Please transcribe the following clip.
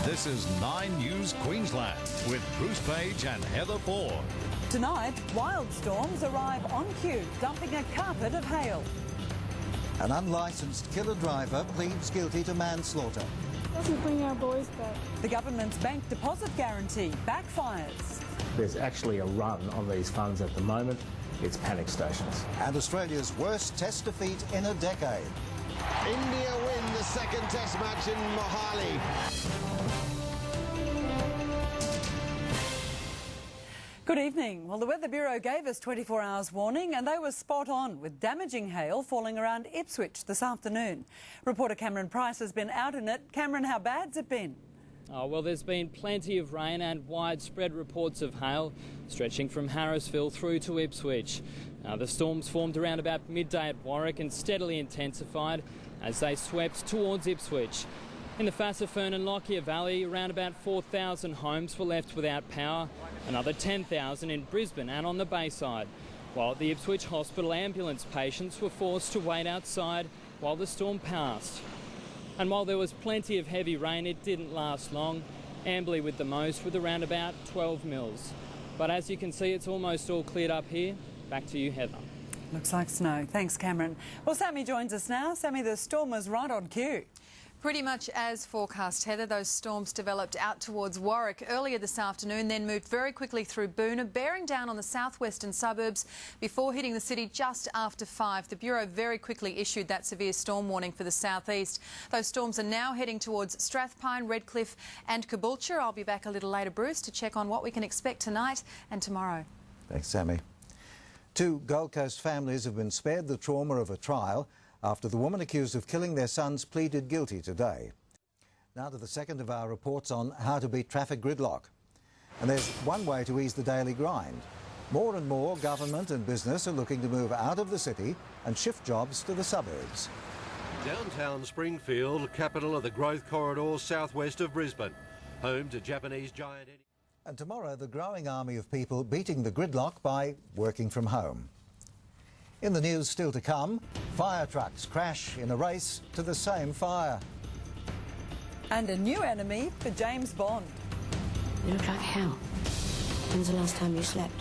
This is 9 News Queensland with Bruce Page and Heather Ford. Tonight, wild storms arrive on cue, dumping a carpet of hail. An unlicensed killer driver pleads guilty to manslaughter. Doesn't bring our boys back. The government's bank deposit guarantee backfires. There's actually a run on these funds at the moment. It's panic stations. And Australia's worst test defeat in a decade. India win the second test match in Mohali. Good evening. Well, the Weather Bureau gave us 24 hours warning and they were spot on with damaging hail falling around Ipswich this afternoon. Reporter Cameron Price has been out in it. Cameron, how bad's it been? Oh, well, there's been plenty of rain and widespread reports of hail stretching from Harrisville through to Ipswich. The storms formed around about midday at Warwick and steadily intensified as they swept towards Ipswich. In the Fassifern and Lockyer Valley, around about 4,000 homes were left without power, another 10,000 in Brisbane and on the Bayside, while at the Ipswich Hospital ambulance patients were forced to wait outside while the storm passed. And while there was plenty of heavy rain, it didn't last long. Amberley with the most, with around about 12 mils. But as you can see, it's almost all cleared up here. Back to you, Heather. Looks like snow. Thanks, Cameron. Well, Sammy joins us now. Sammy, the storm was right on cue. Pretty much as forecast, Heather. Those storms developed out towards Warwick earlier this afternoon, then moved very quickly through Boona, bearing down on the southwestern suburbs before hitting the city just after 5. The Bureau very quickly issued that severe storm warning for the southeast. Those storms are now heading towards Strathpine, Redcliffe and Caboolture. I'll be back a little later, Bruce, to check on what we can expect tonight and tomorrow. Thanks, Sammy. 2 Gold Coast families have been spared the trauma of a trial after the woman accused of killing their sons pleaded guilty today. Now to the second of our reports on how to beat traffic gridlock. And there's one way to ease the daily grind. More and more government and business are looking to move out of the city and shift jobs to the suburbs. Downtown Springfield, capital of the growth corridor southwest of Brisbane, home to Japanese giant... And tomorrow, the growing army of people beating the gridlock by working from home. In the news still to come, fire trucks crash in a race to the same fire. And a new enemy for James Bond. You look like hell. When's the last time you slept?